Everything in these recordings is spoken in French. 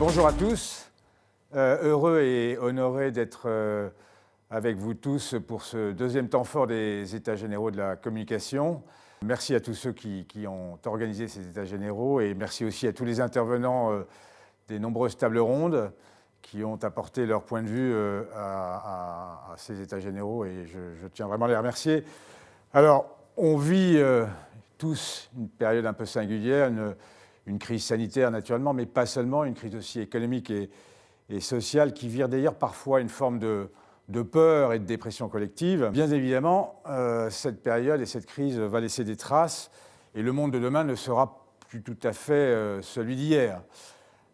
Bonjour à tous, heureux et honoré d'être avec vous tous pour ce deuxième temps fort des États généraux de la communication. Merci à tous ceux qui ont organisé ces États généraux et merci aussi à tous les intervenants des nombreuses tables rondes qui ont apporté leur point de vue à ces États généraux et je tiens vraiment à les remercier. Alors, on vit tous une période un peu singulière, une crise sanitaire naturellement, mais pas seulement, une crise aussi économique et sociale qui vire d'ailleurs parfois à une forme de peur et de dépression collective. Bien évidemment, cette période et cette crise va laisser des traces et le monde de demain ne sera plus tout à fait celui d'hier.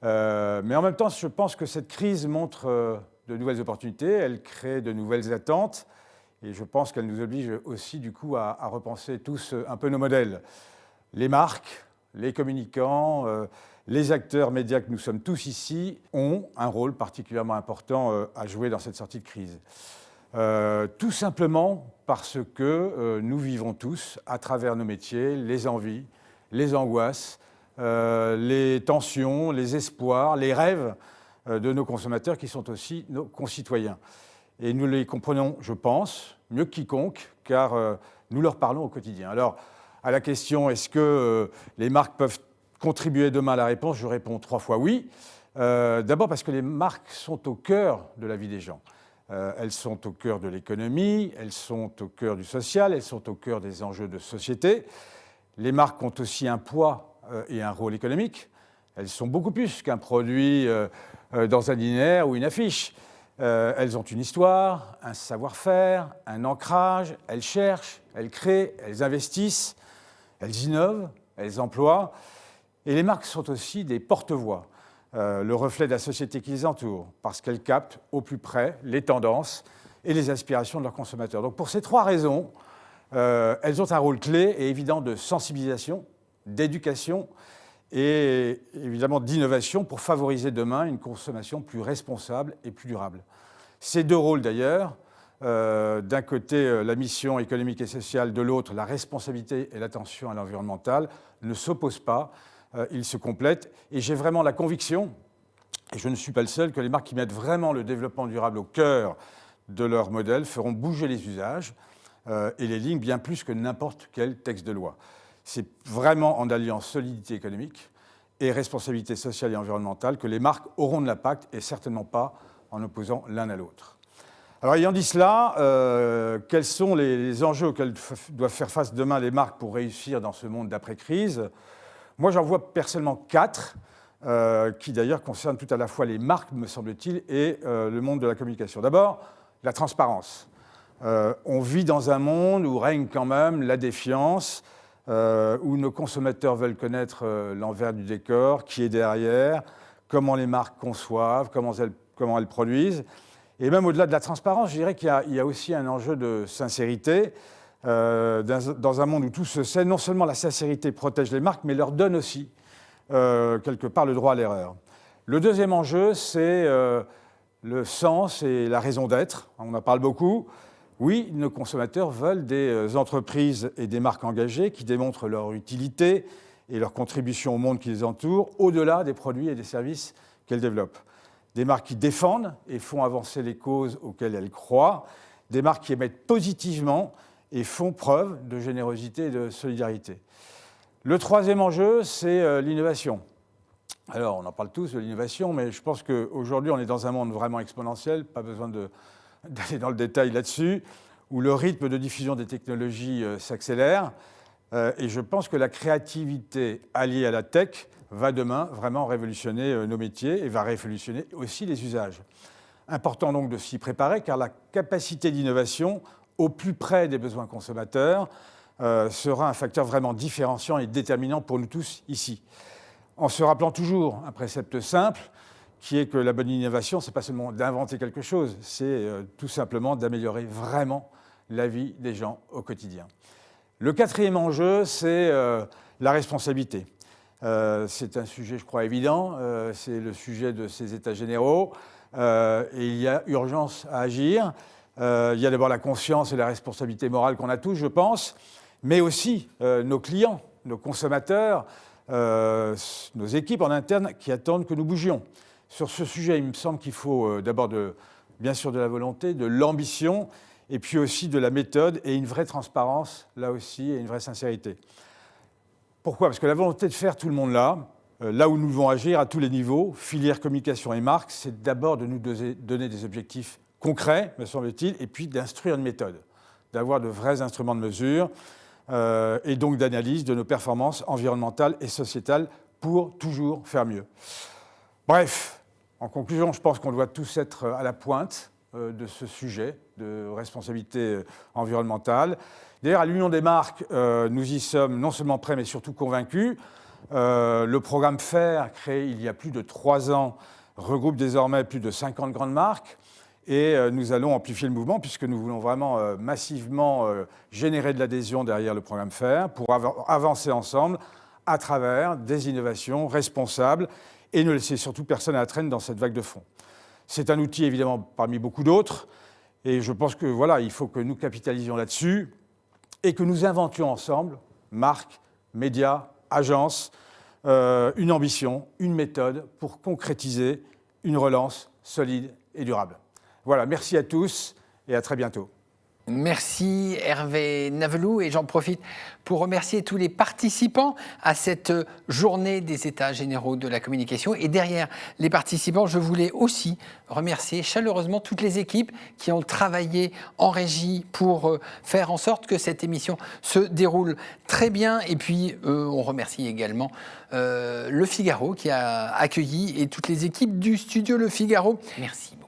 Mais en même temps, je pense que cette crise montre de nouvelles opportunités, elle crée de nouvelles attentes et je pense qu'elle nous oblige aussi du coup à repenser tous un peu nos modèles. Les marques, les communicants, les acteurs médias que nous sommes tous ici ont un rôle particulièrement important à jouer dans cette sortie de crise. Tout simplement parce que nous vivons tous, à travers nos métiers, les envies, les angoisses, les tensions, les espoirs, les rêves de nos consommateurs qui sont aussi nos concitoyens. Et nous les comprenons, je pense, mieux que quiconque, car nous leur parlons au quotidien. Alors, à la question, est-ce que les marques peuvent contribuer demain à la réponse, je réponds 3 fois oui. D'abord parce que les marques sont au cœur de la vie des gens. Elles sont au cœur de l'économie, elles sont au cœur du social, elles sont au cœur des enjeux de société. Les marques ont aussi un poids et un rôle économique. Elles sont beaucoup plus qu'un produit dans un linéaire ou une affiche. Elles ont une histoire, un savoir-faire, un ancrage, elles cherchent, elles créent, elles investissent, elles innovent, elles emploient. Et les marques sont aussi des porte-voix, le reflet de la société qui les entoure, parce qu'elles captent au plus près les tendances et les aspirations de leurs consommateurs. Donc pour ces 3 raisons, elles ont un rôle clé et évident de sensibilisation, d'éducation et évidemment d'innovation pour favoriser demain une consommation plus responsable et plus durable. Ces 2 rôles d'ailleurs, d'un côté la mission économique et sociale, de l'autre la responsabilité et l'attention à l'environnemental, ne s'opposent pas, ils se complètent. Et j'ai vraiment la conviction, et je ne suis pas le seul, que les marques qui mettent vraiment le développement durable au cœur de leur modèle feront bouger les usages et les lignes bien plus que n'importe quel texte de loi. C'est vraiment en alliant solidité économique et responsabilité sociale et environnementale que les marques auront de l'impact et certainement pas en opposant l'un à l'autre. Alors ayant dit cela, quels sont les enjeux auxquels doivent faire face demain les marques pour réussir dans ce monde d'après-crise ? Moi j'en vois personnellement 4 qui d'ailleurs concernent tout à la fois les marques, me semble-t-il, et le monde de la communication. D'abord, la transparence. On vit dans un monde où règne quand même la défiance, où nos consommateurs veulent connaître l'envers du décor, qui est derrière, comment les marques conçoivent, comment elles produisent. Et même au-delà de la transparence, je dirais qu'il y a aussi un enjeu de sincérité. Dans un monde où tout se sait, non seulement la sincérité protège les marques, mais leur donne aussi, quelque part, le droit à l'erreur. Le deuxième enjeu, c'est le sens et la raison d'être. On en parle beaucoup. Oui, nos consommateurs veulent des entreprises et des marques engagées qui démontrent leur utilité et leur contribution au monde qui les entoure, au-delà des produits et des services qu'elles développent. Des marques qui défendent et font avancer les causes auxquelles elles croient, des marques qui émettent positivement et font preuve de générosité et de solidarité. Le troisième enjeu, c'est l'innovation. Alors, on en parle tous de l'innovation, mais je pense qu'aujourd'hui, on est dans un monde vraiment exponentiel, pas besoin d'aller dans le détail là-dessus, où le rythme de diffusion des technologies s'accélère. Et je pense que la créativité alliée à la tech va demain vraiment révolutionner nos métiers et va révolutionner aussi les usages. Important donc de s'y préparer, car la capacité d'innovation au plus près des besoins consommateurs sera un facteur vraiment différenciant et déterminant pour nous tous ici. En se rappelant toujours un précepte simple, qui est que la bonne innovation, ce n'est pas seulement d'inventer quelque chose, c'est tout simplement d'améliorer vraiment la vie des gens au quotidien. Le quatrième enjeu, c'est la responsabilité. C'est un sujet, je crois, évident, c'est le sujet de ces États généraux, et il y a urgence à agir. Il y a d'abord la conscience et la responsabilité morale qu'on a tous, je pense, mais aussi nos clients, nos consommateurs, nos équipes en interne qui attendent que nous bougions. Sur ce sujet, il me semble qu'il faut d'abord bien sûr de la volonté, de l'ambition, et puis aussi de la méthode et une vraie transparence, là aussi, et une vraie sincérité. Pourquoi? Parce que la volonté de faire tout le monde là où nous devons agir à tous les niveaux, filière, communication et marque, c'est d'abord de nous donner des objectifs concrets, me semble-t-il, et puis d'instruire une méthode, d'avoir de vrais instruments de mesure et donc d'analyse de nos performances environnementales et sociétales pour toujours faire mieux. Bref, en conclusion, je pense qu'on doit tous être à la pointe de ce sujet de responsabilité environnementale. D'ailleurs, à l'Union des marques, nous y sommes non seulement prêts, mais surtout convaincus. Le programme FAIR, créé il y a plus de 3 ans, regroupe désormais plus de 50 grandes marques. Et nous allons amplifier le mouvement puisque nous voulons vraiment massivement générer de l'adhésion derrière le programme FAIR pour avancer ensemble à travers des innovations responsables et ne laisser surtout personne à la traîne dans cette vague de fond. C'est un outil évidemment parmi beaucoup d'autres et je pense que voilà, il faut que nous capitalisions là-dessus et que nous inventions ensemble, marques, médias, agences, une ambition, une méthode pour concrétiser une relance solide et durable. Voilà, merci à tous et à très bientôt. Merci Hervé Naveloux et j'en profite pour remercier tous les participants à cette journée des États généraux de la communication. Et derrière les participants, je voulais aussi remercier chaleureusement toutes les équipes qui ont travaillé en régie pour faire en sorte que cette émission se déroule très bien. Et puis, on remercie également Le Figaro qui a accueilli et toutes les équipes du studio Le Figaro. Merci beaucoup.